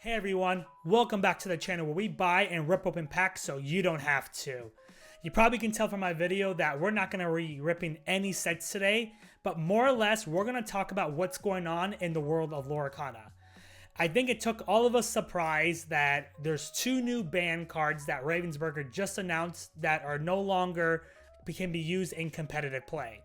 Hey everyone, welcome back to the channel where we buy and rip open packs so you don't have to. You probably can tell from my video that we're not going to be ripping any sets today, but more or less we're going to talk about what's going on in the world of Lorcana. I think it took all of us surprised that there's two new ban cards that Ravensburger just announced that are no longer can be used in competitive play.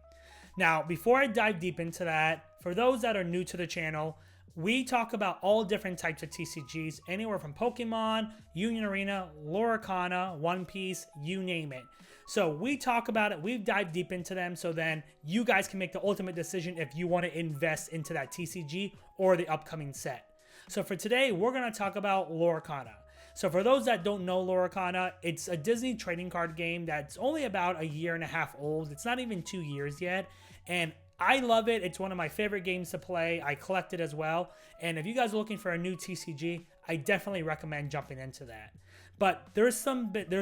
Now, before I dive deep into that, for those that are new to the channel, we talk about all different types of TCGs, anywhere from Pokemon, Union Arena, Lorcana, One Piece, you name it. So we talk about it, we've dived deep into them, so then you guys can make the ultimate decision if you want to invest into that TCG or the upcoming set. So for today, we're going to talk about Lorcana. So for those that don't know Lorcana, it's a Disney trading card game that's only about a year and a half old. It's not even 2 years yet, and I love it. It's one of my favorite games to play. I collect it as well. And if you guys are looking for a new TCG, I definitely recommend jumping into that. But there's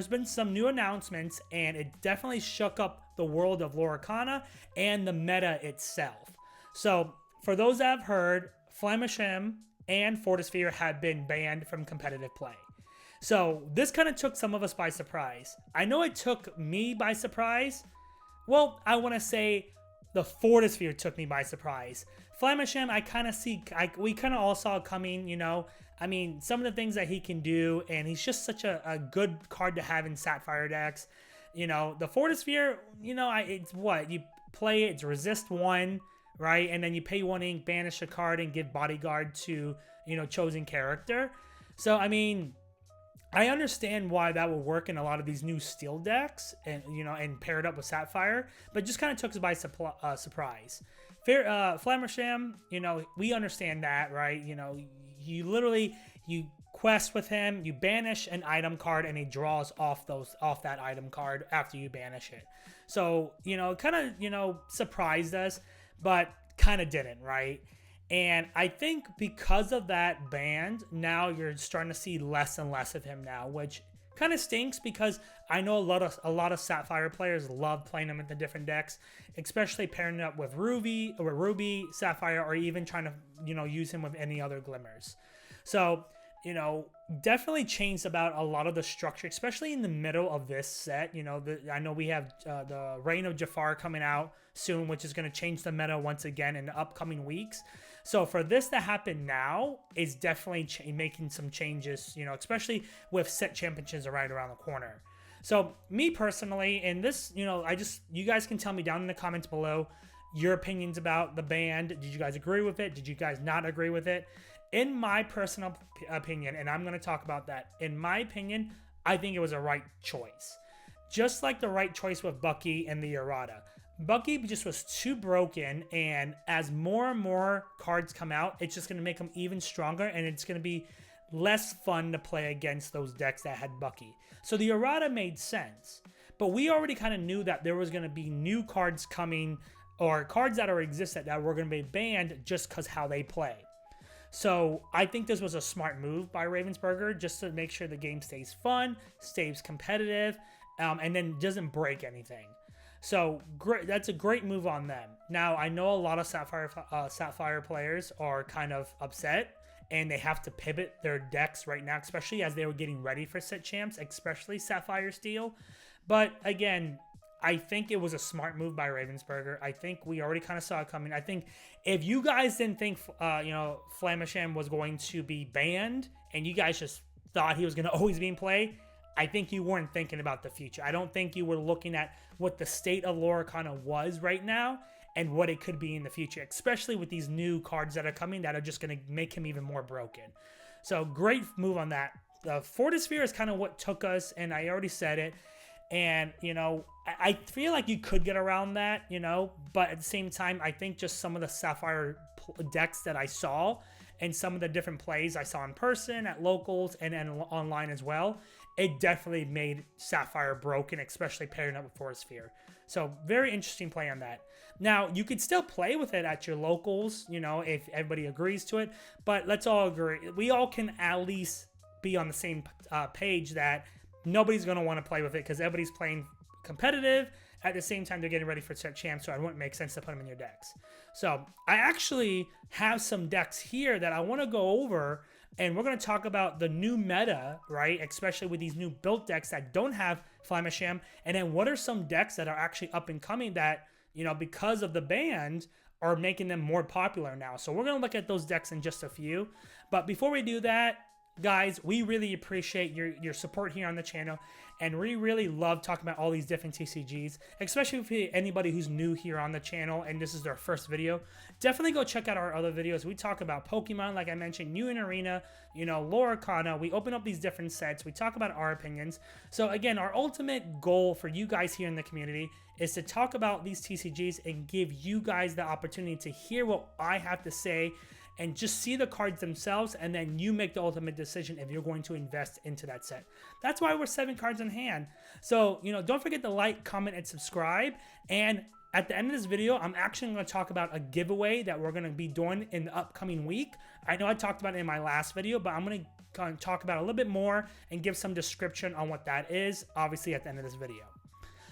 been some new announcements, and it definitely shook up the world of Lorcana and the meta itself. So for those that have heard, Flamasham and Fortisphere have been banned from competitive play. So this kind of took some of us by surprise. I know it took me by surprise. Well, I want to say the Fortisphere took me by surprise. Flamasham, I kind of see, we kind of all saw it coming, you know. I mean, some of the things that he can do, and he's just such a good card to have in Sapphire decks. You know, the Fortisphere, you know, it's what? You play it, it's resist 1, right? And then you pay 1 ink, banish a card, and give bodyguard to, you know, chosen character. So, I mean, I understand why that would work in a lot of these new steel decks, and you know, and paired up with Sapphire, but just kind of took us by surprise. Flamasham, you know, we understand that, right? You know, you quest with him, you banish an item card, and he draws off that item card after you banish it. So you know, kind of surprised us, but kind of didn't, right? And I think because of that ban, now you're starting to see less and less of him now, which kind of stinks because I know a lot of Sapphire players love playing him in the different decks, especially pairing it up with Ruby, Sapphire, or even trying to, you know, use him with any other glimmers. So, you know, definitely changed about a lot of the structure, especially in the middle of this set. You know, I know we have the Reign of Jafar coming out soon, which is going to change the meta once again in the upcoming weeks. So for this to happen now is definitely making some changes, you know, especially with set championships right around the corner. So me personally, and this, you know, you guys can tell me down in the comments below your opinions about the ban. Did you guys agree with it? Did you guys not agree with it? In my personal opinion, and I'm going to talk about that, in my opinion, I think it was a right choice. Just like the right choice with Bucky and the errata. Bucky just was too broken, and as more and more cards come out, it's just going to make him even stronger, and it's going to be less fun to play against those decks that had Bucky. So the errata made sense, but we already kind of knew that there was going to be new cards coming, or cards that existed that were going to be banned just because how they play. So I think this was a smart move by Ravensburger just to make sure the game stays fun, stays competitive, and then doesn't break anything. So great, that's a great move on them. Now I know a lot of Sapphire players are kind of upset, and they have to pivot their decks right now, especially as they were getting ready for set champs, especially Sapphire Steel. But again, I think it was a smart move by Ravensburger. I think we already kind of saw it coming. I think if you guys didn't think, you know, Flamasham was going to be banned, and you guys just thought he was going to always be in play, I think you weren't thinking about the future. I don't think you were looking at what the state of Lorcana was right now and what it could be in the future, especially with these new cards that are coming that are just going to make him even more broken. So great move on that. The Fortisphere is kind of what took us, and I already said it. And, you know, I feel like you could get around that, you know, but at the same time, I think just some of the Sapphire decks that I saw and some of the different plays I saw in person, at locals, and then online as well, it definitely made Sapphire broken, especially pairing up with Fortisphere. So very interesting play on that. Now, you could still play with it at your locals, you know, if everybody agrees to it, but let's all agree. We all can at least be on the same page that nobody's going to want to play with it because everybody's playing competitive. At the same time, they're getting ready for set champs, so it wouldn't make sense to put them in your decks. So I actually have some decks here that I want to go over And we're going to talk about the new meta, right? Especially with these new built decks that don't have Flamasham. And then what are some decks that are actually up and coming that, you know, because of the ban, are making them more popular now. So we're going to look at those decks in just a few. But before we do that, guys, we really appreciate your support here on the channel, and we really love talking about all these different TCGs, especially if anybody who's new here on the channel and this is their first video. Definitely go check out our other videos. We talk about Pokemon, like I mentioned, new in Arena, you know, Lorcana. We open up these different sets. We talk about our opinions. So again, our ultimate goal for you guys here in the community is to talk about these TCGs and give you guys the opportunity to hear what I have to say and just see the cards themselves, and then you make the ultimate decision if you're going to invest into that set. That's why we're 7 cards in hand. So, you know, don't forget to like, comment, and subscribe. And at the end of this video, I'm actually going to talk about a giveaway that we're going to be doing in the upcoming week. I know I talked about it in my last video, but I'm going to talk about it a little bit more and give some description on what that is, obviously, at the end of this video.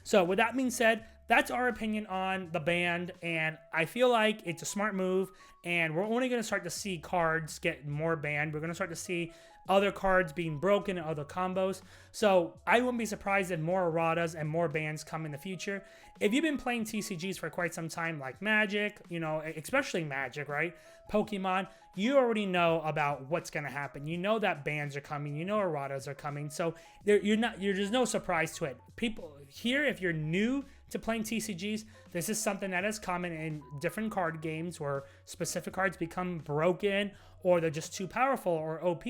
So with that being said, that's our opinion on the ban, and I feel like it's a smart move, and we're only going to start to see cards get more banned. We're going to start to see other cards being broken and other combos. So I wouldn't be surprised if more erratas and more bans come in the future. If you've been playing TCGs for quite some time, like Magic, you know, especially Magic, right? Pokemon, you already know about what's going to happen. You know that bans are coming. You know erratas are coming. So there's no surprise to it. People here, if you're new to playing TCGs, this is something that is common in different card games where specific cards become broken or they're just too powerful or OP.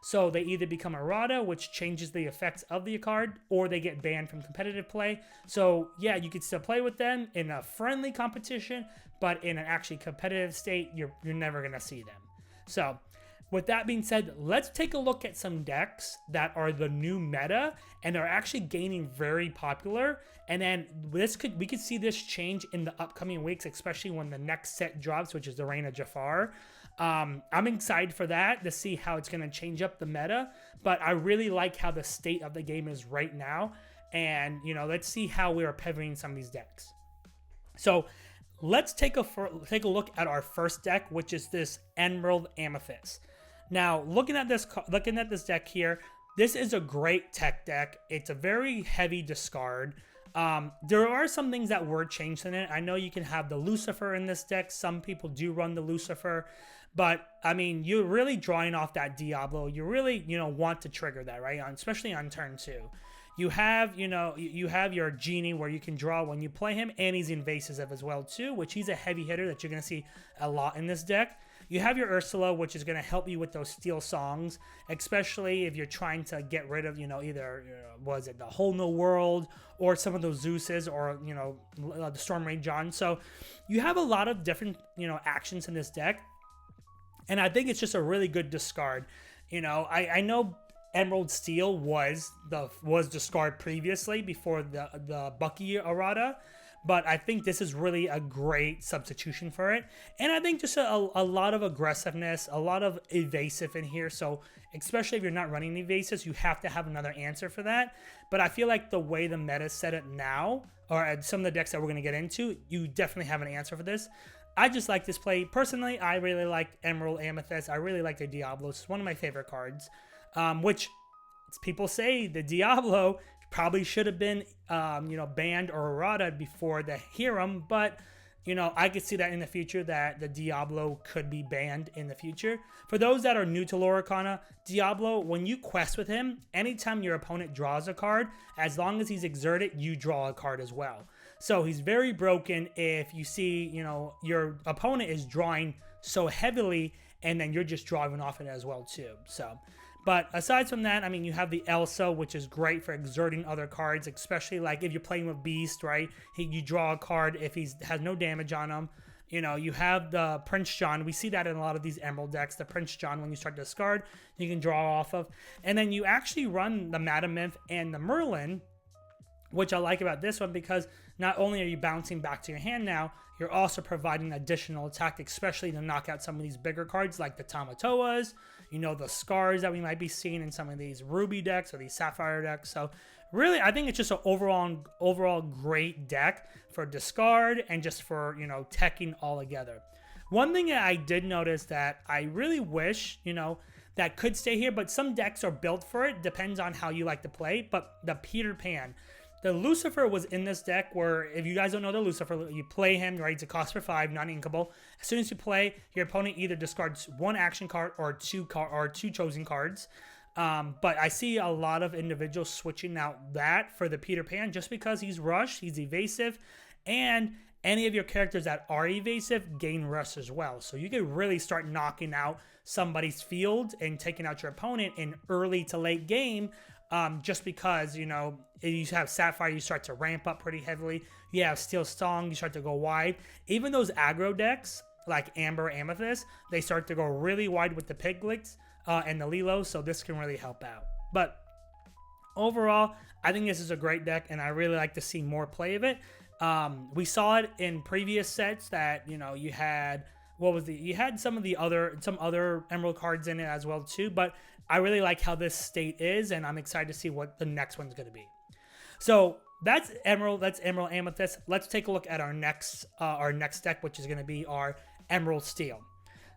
So they either become errata, which changes the effects of the card, or they get banned from competitive play. So yeah, you could still play with them in a friendly competition, but in an actually competitive state, you're never going to see them. So with that being said, let's take a look at some decks that are the new meta and are actually gaining very popular. And then we could see this change in the upcoming weeks, especially when the next set drops, which is the Reign of Jafar. I'm excited for that to see how it's going to change up the meta, but I really like how the state of the game is right now. And, you know, let's see how we are pivoting some of these decks. So let's take a look at our first deck, which is this Emerald Amethyst. Now, looking at this deck here, this is a great tech deck. It's a very heavy discard. There are some things that were changed in it. I know you can have the Lucifer in this deck. Some people do run the Lucifer, but I mean, you're really drawing off that Diablo. You really, you know, want to trigger that, right? Especially on turn 2. You have, you know, you have your Genie where you can draw when you play him, and he's invasive as well too, which he's a heavy hitter that you're going to see a lot in this deck. You have your Ursula, which is going to help you with those Steel Songs, especially if you're trying to get rid of, you know, either, was it the Whole New World or some of those Zeuses or, you know, the Storm Ray John. So you have a lot of different, you know, actions in this deck, and I think it's just a really good discard. You know, I know Emerald Steel was discarded previously before the Bucky errata, but I think this is really a great substitution for it. And I think just a lot of aggressiveness, a lot of evasive in here. So especially if you're not running evasives, you have to have another answer for that. But I feel like the way the meta is set up now, or some of the decks that we're going to get into, you definitely have an answer for this. I just like this play. Personally, I really like Emerald Amethyst. I really like the Diablo. It's one of my favorite cards, which people say the Diablo probably should have been, you know, banned or errata before the Hiram, but, you know, I could see that in the future that the Diablo could be banned in the future. For those that are new to Lorcana, Diablo, when you quest with him, anytime your opponent draws a card, as long as he's exerted, you draw a card as well. So he's very broken if you see, you know, your opponent is drawing so heavily and then you're just drawing off it as well too. So, but aside from that, I mean, you have the Elsa, which is great for exerting other cards, especially like if you're playing with Beast, right? You draw a card if he has no damage on him. You know, you have the Prince John. We see that in a lot of these Emerald decks. The Prince John, when you start to discard, you can draw off of. And then you actually run the Madam Nymph and the Merlin, which I like about this one because not only are you bouncing back to your hand now, you're also providing additional attack, especially to knock out some of these bigger cards like the Tamatoas, you know, the Scars that we might be seeing in some of these Ruby decks or these Sapphire decks. So really, I think it's just an overall great deck for discard and just for, you know, teching all together. One thing that I did notice that I really wish, you know, that could stay here, but some decks are built for it. Depends on how you like to play. But the Peter Pan, the Lucifer was in this deck where, if you guys don't know the Lucifer, you play him, right? It's a cost for 5, non-inkable. As soon as you play, your opponent either discards 1 action card or 2 chosen cards. But I see a lot of individuals switching out that for the Peter Pan just because he's rushed, he's evasive, and any of your characters that are evasive gain rush as well. So you can really start knocking out somebody's field and taking out your opponent in early to late game. Just because, you know, you have Sapphire, you start to ramp up pretty heavily. You have Steel Song, you start to go wide. Even those aggro decks, like Amber, Amethyst, they start to go really wide with the Piglets and the Lilos, so this can really help out. But overall, I think this is a great deck, and I really like to see more play of it. We saw it in previous sets that, you know, you had... you had some other Emerald cards in it as well too, but I really like how this state is, and I'm excited to see what the next one's going to be. So that's Emerald Amethyst. Let's take a look at our next deck, which is going to be our Emerald Steel.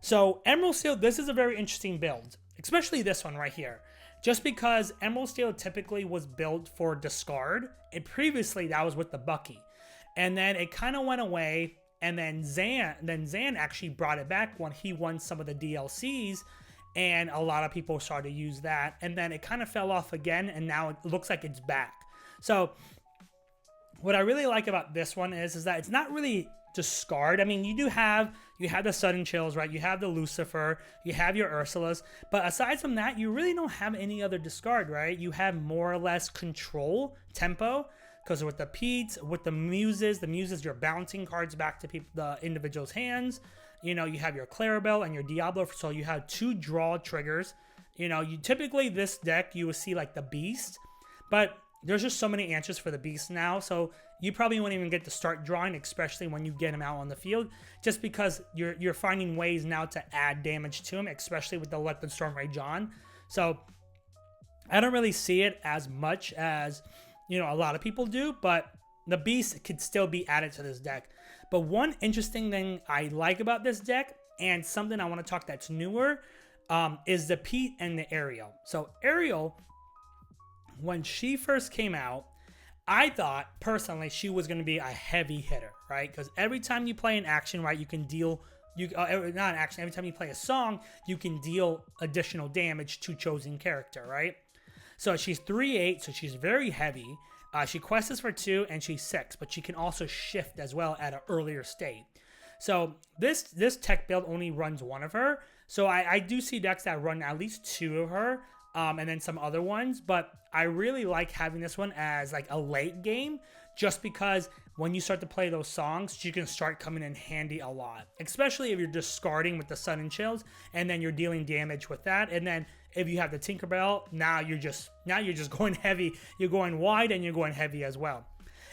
So Emerald Steel, this is a very interesting build, especially this one right here, just because Emerald Steel typically was built for discard, and previously that was with the Bucky, and then it kind of went away. And then Zan actually brought it back when he won some of the DLCs, and a lot of people started to use that. And then it kind of fell off again, and now it looks like it's back. So what I really like about this one is that it's not really discard. I mean, you have the Sudden Chills, right? You have the Lucifer, you have your Ursulas, but aside from that, you really don't have any other discard, right? You have more or less control, tempo. Because with the Petes, with the Muses, you're bouncing cards back to the individual's hands. You know, you have your Clarabelle and your Diablo, so you have 2 draw triggers. You know, you typically, this deck, you will see like the Beast, but there's just so many answers for the Beast now, so you probably won't even get to start drawing, especially when you get him out on the field, just because you're finding ways now to add damage to him, especially with the Let the Storm Rage on. So I don't really see it as much as, you know, a lot of people do, but the Beast could still be added to this deck. But one interesting thing I like about this deck, and something I want to talk that's newer, is the Pete and the Ariel. So Ariel, when she first came out, I thought personally she was going to be a heavy hitter, right? Because every time you play an action, right, you can deal, not an action, every time you play a song, you can deal additional damage to chosen character, right? So she's 3/8, so she's very heavy. She quests for 2, and she's 6, but she can also shift as well at an earlier state. So this tech build only runs 1 of her. So I do see decks that run at least 2 of her, and then some other ones. But I really like having this one as like a late game, just because when you start to play those songs, you can start coming in handy a lot. Especially if you're discarding with the Sudden Chills, and then you're dealing damage with that. And then if you have the Tinkerbell, now you're just going heavy. You're going wide and you're going heavy as well.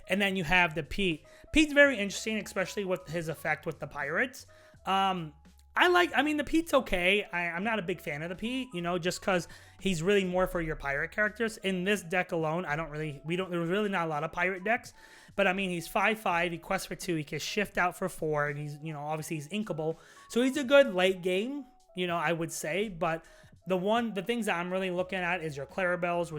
And then you have the Pete. Pete's very interesting, especially with his effect with the pirates. The Pete's okay. I'm not a big fan of the Pete, you know, just because he's really more for your pirate characters. In this deck alone, there's really not a lot of pirate decks. But I mean, he's 5/5, he quests for 2, he can shift out for 4, and he's, you know, obviously he's inkable. So he's a good late game, you know, I would say. But the things that I'm really looking at is your Clarabelles,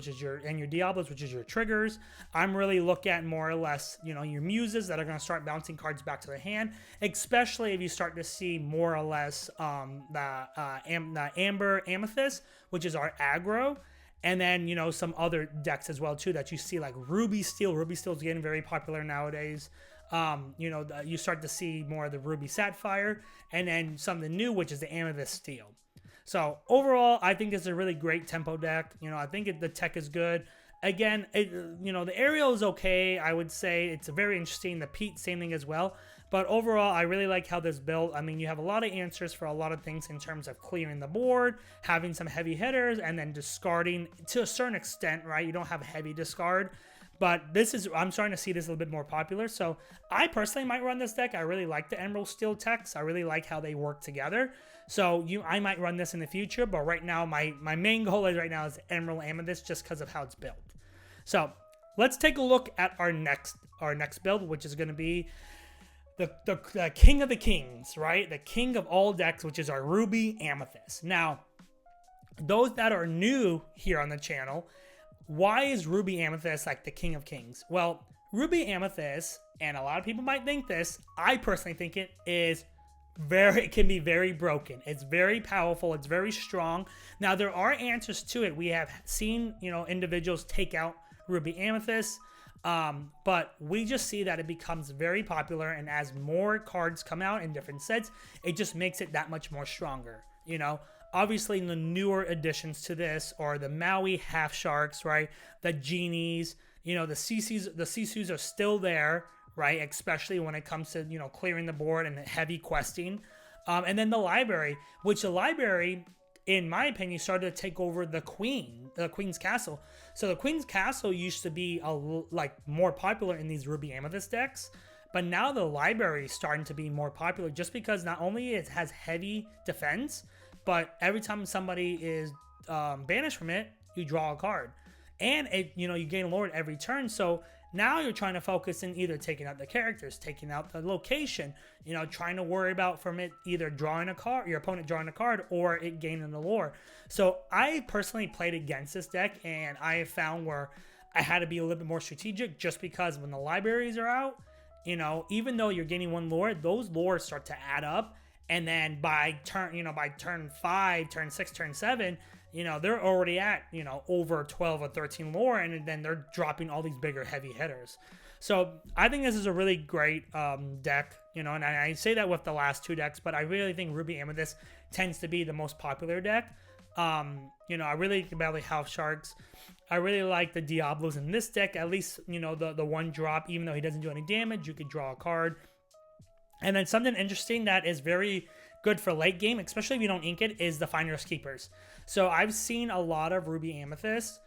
and your Diablos, which is your triggers. I'm really looking at more or less, you know, your Muses that are going to start bouncing cards back to the hand, especially if you start to see more or less the Amber Amethyst, which is our aggro. And then, you know, some other decks as well, too, that you see, like Ruby Steel. Ruby Steel is getting very popular nowadays. You know, you start to see more of the Ruby Sapphire. And then something new, which is the Amethyst Steel. So, overall, I think it's a really great tempo deck. You know, I think the tech is good. Again, the Ariel is okay. I would say it's very interesting. The Pete, same thing as well. But overall, I really like how this built. I mean, you have a lot of answers for a lot of things in terms of clearing the board, having some heavy hitters, and then discarding to a certain extent, right? You don't have a heavy discard. But I'm starting to see this a little bit more popular. So I personally might run this deck. I really like the Emerald Steel techs. I really like how they work together. So I might run this in the future. But right now, my main goal is Emerald Amethyst, just because of how it's built. So let's take a look at our next build, which is going to be the king of the kings, right? The king of all decks, which is our Ruby Amethyst. Now, those that are new here on the channel, why is Ruby Amethyst like the king of kings? Well, Ruby Amethyst, and a lot of people might think this, I personally think it can be very broken. It's very powerful. It's very strong. Now, there are answers to it. We have seen, individuals take out Ruby Amethyst, but we just see that it becomes very popular, and as more cards come out in different sets, it just makes it that much more stronger. Obviously, the newer additions to this are the Maui half sharks, right? The genies, the Sisus are still there, right? Especially when it comes to, clearing the board and heavy questing. And then the library, which the library, in my opinion, started to take over the Queen's Castle. So the Queen's Castle used to be more popular in these Ruby Amethyst decks, but now the library is starting to be more popular just because not only it has heavy defense, but every time somebody is banished from it, you draw a card. And you gain Lord every turn. So now you're trying to focus in either taking out the characters, taking out the location, trying to worry about from it either drawing a card, your opponent drawing a card, or it gaining the lore. So I personally played against this deck, and I have found where I had to be a little bit more strategic just because when the libraries are out, even though you're gaining one lore, those lores start to add up. And then by turn 5, turn 6, turn 7, they're already at, over 12 or 13 lore, and then they're dropping all these bigger heavy hitters. So I think this is a really great deck, and I say that with the last two decks, but I really think Ruby Amethyst tends to be the most popular deck. I really like the Half Sharks. I really like the Diablos in this deck, at least, the one drop, even though he doesn't do any damage, you could draw a card. And then something interesting that is very good for late game, especially if you don't ink it, is the Finders Keepers. So I've seen a lot of Ruby Amethyst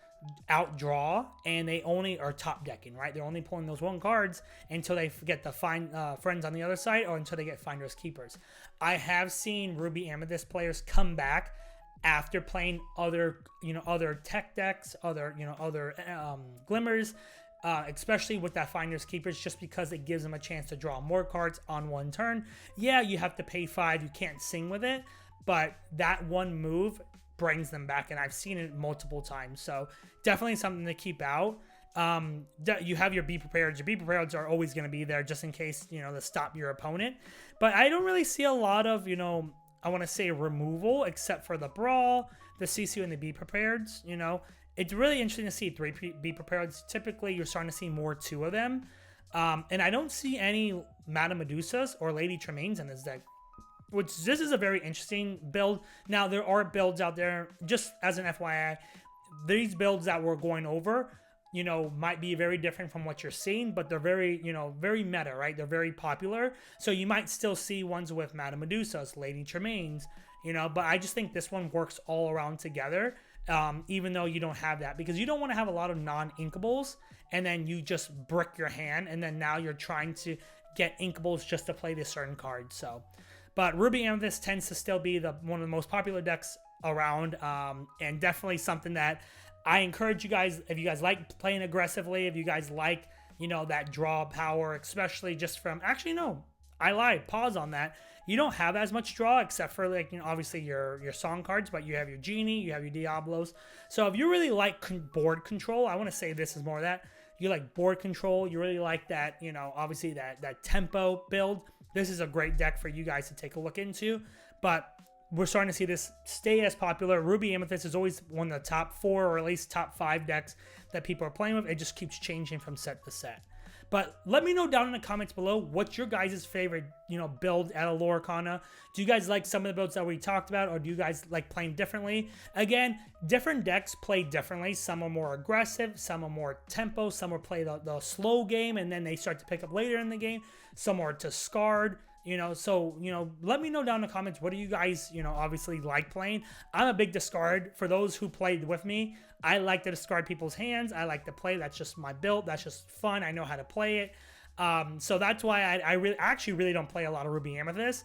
outdraw, and they only are top decking, right? They're only pulling those one cards until they get the friends on the other side, or until they get Finders Keepers. I have seen Ruby Amethyst players come back after playing other tech decks, other glimmers, especially with that Finders Keepers, just because it gives them a chance to draw more cards on one turn. Yeah, you have to pay 5, you can't sing with it, but that one move brings them back, and I've seen it multiple times. So definitely something to keep out. You have your Be Prepared. Your Be Prepareds are always going to be there just in case, to stop your opponent. But I don't really see a lot of, I want to say removal, except for the Brawl, the CC, and the Be Prepareds, It's really interesting to see 3 Be Prepareds. Typically, you're starting to see more 2 of them. And I don't see any Madame Medusas or Lady Tremaines in this deck, which this is a very interesting build. Now, there are builds out there, just as an FYI, these builds that we're going over, might be very different from what you're seeing, but they're very, very meta, right? They're very popular. So you might still see ones with Madame Medusas, Lady Tremaines, but I just think this one works all around together. Even though you don't have that, because you don't want to have a lot of non-inkables and then you just brick your hand, and then now you're trying to get inkables just to play this certain card. So, but Ruby Amethyst tends to still be one of the most popular decks around, and definitely something that I encourage you guys, if you guys like playing aggressively, if you guys like, that draw power, especially just from, actually, no, I lied, pause on that. You don't have as much draw, except for obviously your song cards, but you have your Genie, you have your Diablos. So if you really like board control, I want to say this is more of that. You like board control, you really like that, obviously that tempo build. This is a great deck for you guys to take a look into. But we're starting to see this stay as popular. Ruby Amethyst is always one of the top 4 or at least top 5 decks that people are playing with. It just keeps changing from set to set. But let me know down in the comments below what's your guys' favorite, build out of Lorcana. Do you guys like some of the builds that we talked about, or do you guys like playing differently? Again, different decks play differently. Some are more aggressive, some are more tempo, some will play the slow game and then they start to pick up later in the game. Some are to scarred. So, let me know down in the comments, what do you guys, obviously like playing? I'm a big discard. For those who played with me, I like to discard people's hands. I like to play. That's just my build. That's just fun. I know how to play it. So that's why I really don't play a lot of Ruby Amethyst.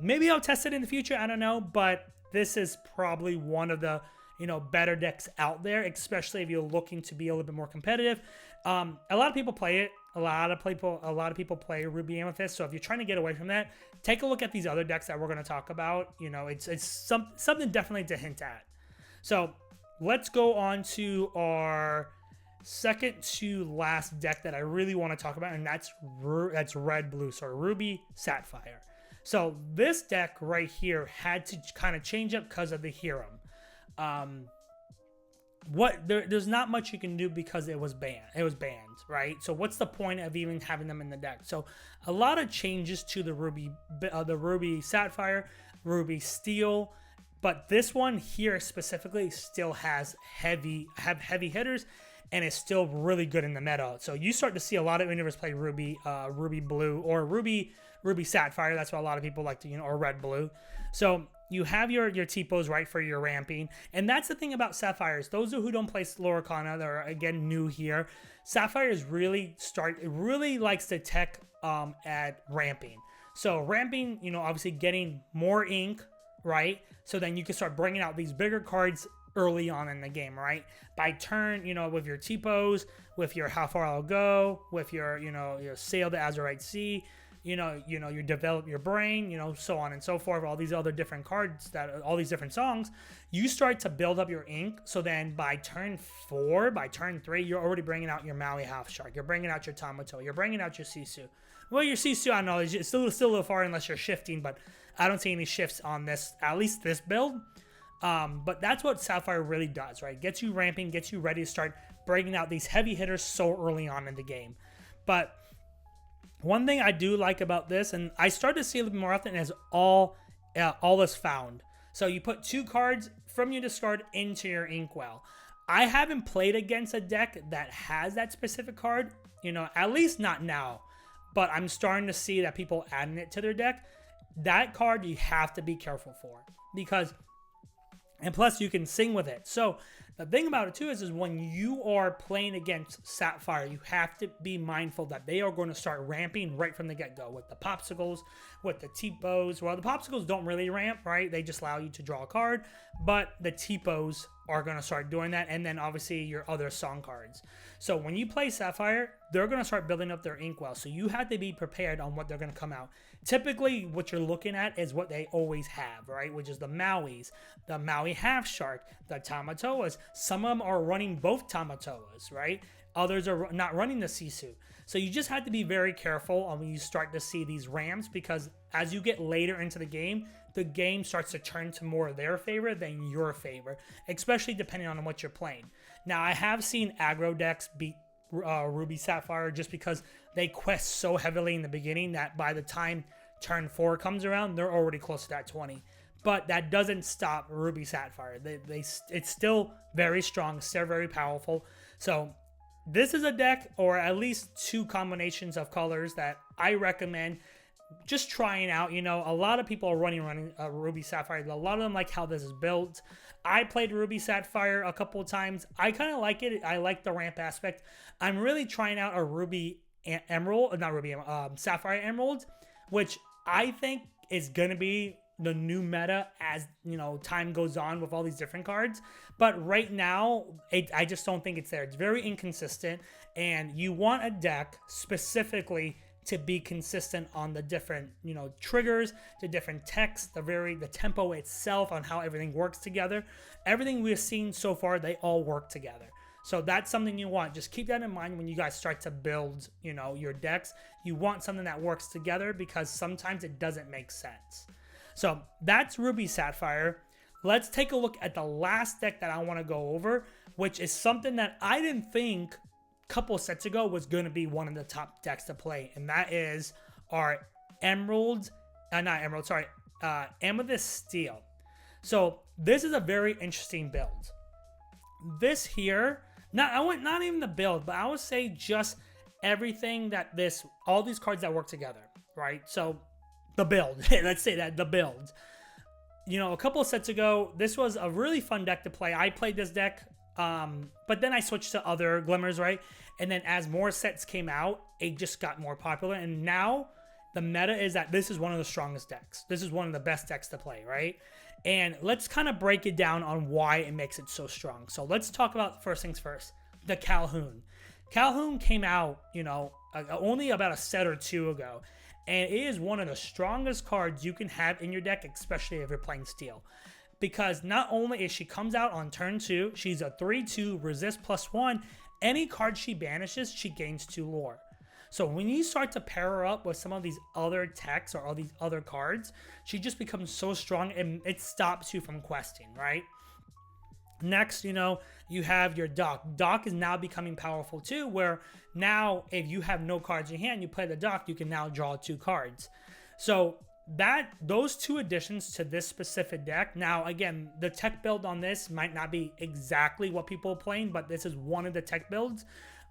Maybe I'll test it in the future. I don't know. But this is probably one of the, better decks out there, especially if you're looking to be a little bit more competitive. A lot of people play it. A lot of people play Ruby Amethyst. So if you're trying to get away from that, take a look at these other decks that we're going to talk about. It's something definitely to hint at. So let's go on to our second to last deck that I really want to talk about, and that's red blue, so Ruby Sapphire. So this deck right here had to kind of change up because of the hero. There's not much you can do because it was banned. Right? So what's the point of even having them in the deck? So a lot of changes to the Ruby Sapphire, Ruby Steel, but this one here specifically still has heavy hitters, and is still really good in the meta. So you start to see a lot of universe play Ruby Blue or Ruby Sapphire. That's what a lot of people like to, or Red Blue. So you have your T-pose, right, for your ramping. And that's the thing about Sapphires. Those who don't play Lorcana, they're, again, new here. Sapphires really likes to tech at ramping. So ramping, obviously getting more ink, right? So then you can start bringing out these bigger cards early on in the game, right? By turn, with your T-pose, with your How Far I'll Go, with your, your Sail the Azurite Sea, you develop your brain, so on and so forth, all these other different cards, all these different songs, you start to build up your ink. So then by turn 4, by turn 3, you're already bringing out your Maui Half Shark, you're bringing out your Tamato, you're bringing out your Sisu. Well, your Sisu, I don't know, it's still a little far unless you're shifting, but I don't see any shifts on this, at least this build. But that's what Sapphire really does, right? Gets you ramping, gets you ready to start breaking out these heavy hitters so early on in the game. But one thing I do like about this, and I started to see a little bit more often, is all is found. So you put 2 cards from your discard into your inkwell. I haven't played against a deck that has that specific card, at least not now. But I'm starting to see that people adding it to their deck. That card you have to be careful for, because, and plus you can sing with it. So the thing about it too is when you are playing against Sapphire, you have to be mindful that they are going to start ramping right from the get-go with the popsicles, with the T-pose. Well, the popsicles don't really ramp, right? They just allow you to draw a card, but the T-pose are going to start doing that, and then obviously your other song cards. So when you play Sapphire, they're going to start building up their inkwell, so you have to be prepared on what they're going to come out. Typically, what you're looking at is what they always have, right? Which is the Mauis, the Maui Half Shark, the Tamatoas. Some of them are running both Tamatoas, right? Others are not running the Sisu. So you just have to be very careful when you start to see these ramps, because as you get later into the game starts to turn to more their favor than your favor, especially depending on what you're playing. Now, I have seen aggro decks beat Ruby Sapphire just because they quest so heavily in the beginning that by the time turn 4 comes around, they're already close to that 20. But that doesn't stop Ruby Sapphire. It's still very strong, still very powerful. So this is a deck, or at least 2 combinations of colors, that I recommend just trying out. A lot of people are running Ruby Sapphire. A lot of them like how this is built. I played Ruby Sapphire a couple of times. I kind of like it. I like the ramp aspect. I'm really trying out a Ruby Emerald, not Ruby, Sapphire Emerald, which I think is going to be the new meta as time goes on with all these different cards. But right now, I just don't think it's there. It's very inconsistent, and you want a deck specifically to be consistent on the different triggers, the different texts, the tempo itself, on how everything works together. Everything we've seen so far, they all work together. So that's something you want. Just keep that in mind when you guys start to build your decks. You want something that works together, because sometimes it doesn't make sense. So that's Ruby Sapphire. Let's take a look at the last deck that I want to go over, which is something that I didn't think a couple sets ago was going to be one of the top decks to play, and that is our Amethyst Steel. So this is a very interesting build. This here, not even the build, but I would say just everything that all these cards that work together, right? So the build, let's say that, the build. A couple of sets ago, this was a really fun deck to play. I played this deck, but then I switched to other Glimmers, right? And then as more sets came out, it just got more popular. And now the meta is that this is one of the strongest decks. This is one of the best decks to play, right? And let's kind of break it down on why it makes it so strong. So let's talk about, first things first, the Calhoun. Calhoun came out, only about a set or 2 ago. And it is one of the strongest cards you can have in your deck, especially if you're playing Steel. because not only is she comes out on turn 2, she's a 3/2 resist +1. Any card she banishes, she gains 2 lore. So when you start to pair her up with some of these other techs or all these other cards, she just becomes so strong and it stops you from questing, right? Next, you know, you have your Doc. Doc is now becoming powerful too, where now if you have no cards in hand, you play the Doc, you can now draw 2 cards. So those 2 additions to this specific deck. Now, again, the tech build on this might not be exactly what people are playing, but this is one of the tech builds.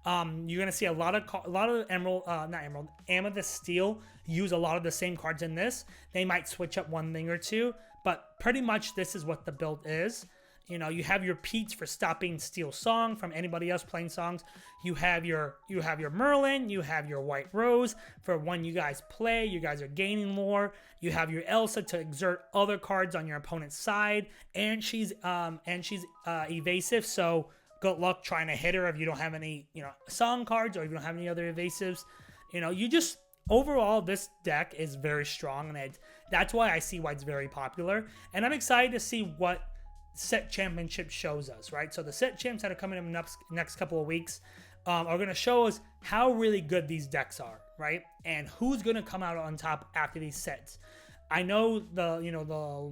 You're gonna see a lot of Amethyst Steel use a lot of the same cards in this. They might switch up one thing or two, but pretty much this is what the build is. You know, you have your Pete's for stopping Steel Song from anybody else playing songs. You have your Merlin. You have your White Rose for when you guys play. You guys are gaining lore. You have your Elsa to exert other cards on your opponent's side, and she's evasive. So good luck trying to hit her if you don't have any, you know, song cards or if you don't have any other evasives. You know, you just overall this deck is very strong, and that's why I see why it's very popular. And I'm excited to see what set championship shows us, right? So the set champs that are coming in the next couple of weeks are going to show us how really good these decks are, right? And who's going to come out on top after these sets. I know the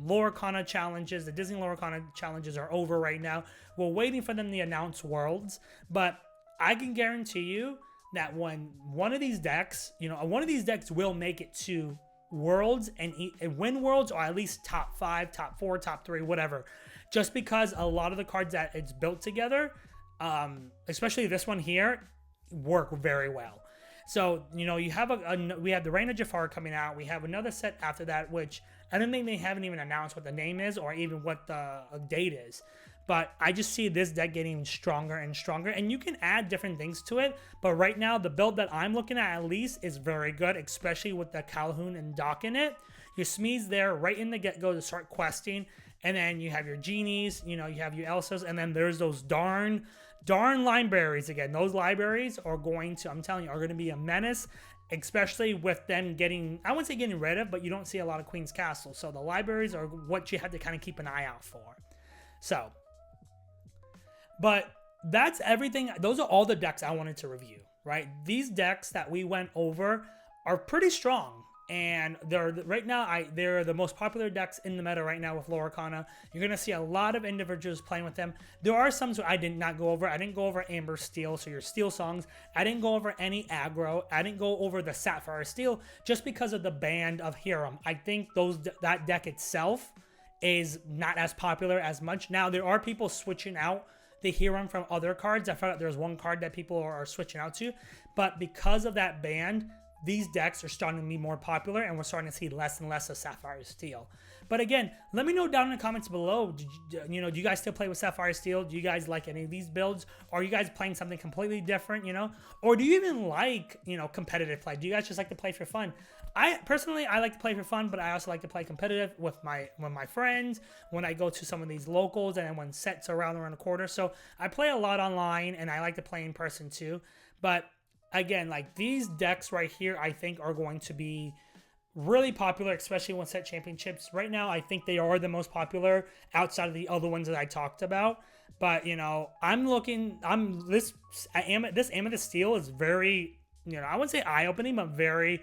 Lorcana challenges, the Disney Lorcana challenges are over right now. We're waiting for them to announce Worlds, but I can guarantee you that when one of these decks, one of these decks will make it to Worlds and win Worlds, or at least top 5, top 4, top 3, whatever. Just because a lot of the cards that it's built together, especially this one here, work very well. So, you know, you have we have the Reign of Jafar coming out. We have another set after that, which I don't think they haven't even announced what the name is or even what the date is. But I just see this deck getting stronger and stronger, and you can add different things to it. But right now, the build that I'm looking at least is very good, especially with the Calhoun and Doc in it. Your Smee's there right in the get-go to start questing, and then you have your Genies, you know, you have your Elsas, and then there's those darn libraries again. Those libraries are going to, I'm telling you, are going to be a menace, especially with them getting, I wouldn't say getting rid of, but you don't see a lot of Queen's Castle. So the libraries are what you have to kind of keep an eye out for. So, but that's everything. Those are all the decks I wanted to review, right? These decks that we went over are pretty strong. And they're right now, they're the most popular decks in the meta right now with Lorcana. You're going to see a lot of individuals playing with them. There are some I did not go over. I didn't go over Amber Steel, so your Steel songs. I didn't go over any aggro. I didn't go over the Sapphire Steel just because of the band of Hiram. I think that deck itself is not as popular as much. Now, there are people switching out the Hiram from other cards. I forgot there's one card that people are switching out to. But because of that band, these decks are starting to be more popular, and we're starting to see less and less of Sapphire Steel. But again, let me know down in the comments below, do you guys still play with Sapphire Steel? Do you guys like any of these builds? Or are you guys playing something completely different, Or do you even like, competitive play? Do you guys just like to play for fun? Personally, I like to play for fun, but I also like to play competitive with my friends, when I go to some of these locals, and when sets are around the corner. So I play a lot online, and I like to play in person too. But again, like these decks right here, I think are going to be really popular, especially when set championships. Right now, I think they are the most popular outside of the other ones that I talked about. But, this Amethyst Steel is very, I wouldn't say eye-opening, but very,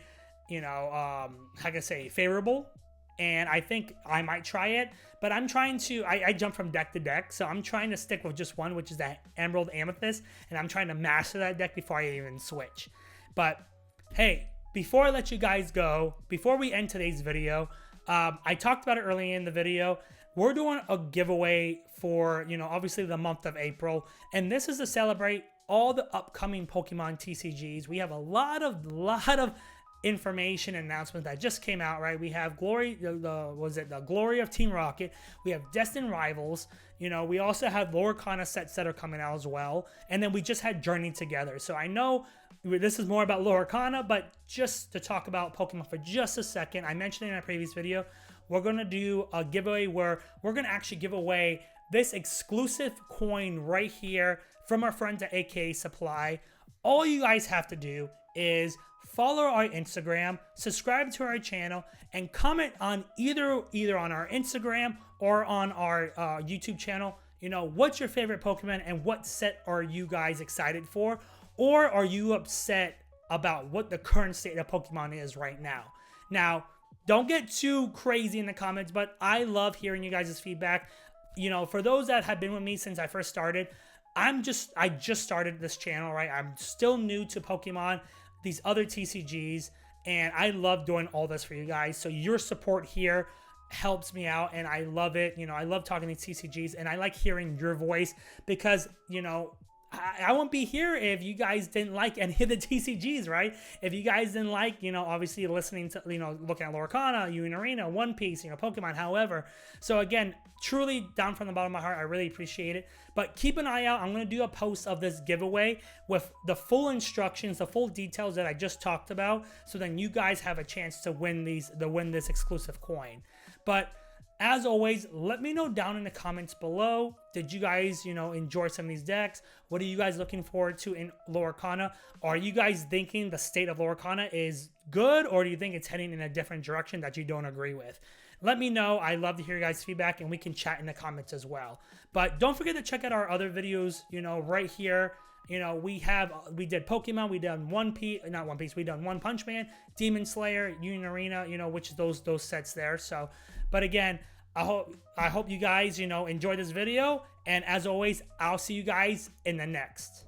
how can I say, favorable. And I think I might try it, but I'm trying to, I jump from deck to deck, so I'm trying to stick with just one, which is that Emerald Amethyst, and I'm trying to master that deck before I even switch. But, hey, before I let you guys go, before we end today's video, I talked about it earlier in the video. We're doing a giveaway for, obviously the month of April, and this is to celebrate all the upcoming Pokemon TCGs. We have a lot of information and announcements that just came out, right? We have the Glory of Team Rocket. We have Destined Rivals. We also have Lorcana sets that are coming out as well. And then we just had Journey Together. So I know this is more about Lorcana, but just to talk about Pokemon for just a second, I mentioned in my previous video, we're going to do a giveaway where we're going to actually give away this exclusive coin right here from our friends at AKA Supply. All you guys have to do is follow our Instagram, subscribe to our channel, and comment on either on our Instagram or on our YouTube channel, you know, what's your favorite Pokemon and what set are you guys excited for? Or are you upset about what the current state of Pokemon is right now? Now, don't get too crazy in the comments, but I love hearing you guys' feedback. You know, for those that have been with me since I first started, I just started this channel, right? I'm still new to Pokemon, these other TCGs, and I love doing all this for you guys. So your support here helps me out, and I love it. You know, I love talking to TCGs, and I like hearing your voice because, you know, I won't be here if you guys didn't like any of the TCGs, right? If you guys didn't like, you know, obviously listening to, you know, looking at Lorcana, Arena, One Piece, you know, Pokemon, however. So again, truly down from the bottom of my heart, I really appreciate it. But keep an eye out. I'm going to do a post of this giveaway with the full instructions, the full details that I just talked about. So then you guys have a chance to win this exclusive coin. But as always, let me know down in the comments below. Did you guys, you know, enjoy some of these decks? What are you guys looking forward to in Lorcana? Are you guys thinking the state of Lorcana is good, or do you think it's heading in a different direction that you don't agree with? Let me know. I love to hear your guys' feedback, and we can chat in the comments as well. But don't forget to check out our other videos, you know, right here. You know, we did Pokemon, we done we done One Punch Man, Demon Slayer, Arena, you know, which is those sets there. So, but again, I hope you guys, you know, enjoy this video, and as always, I'll see you guys in the next.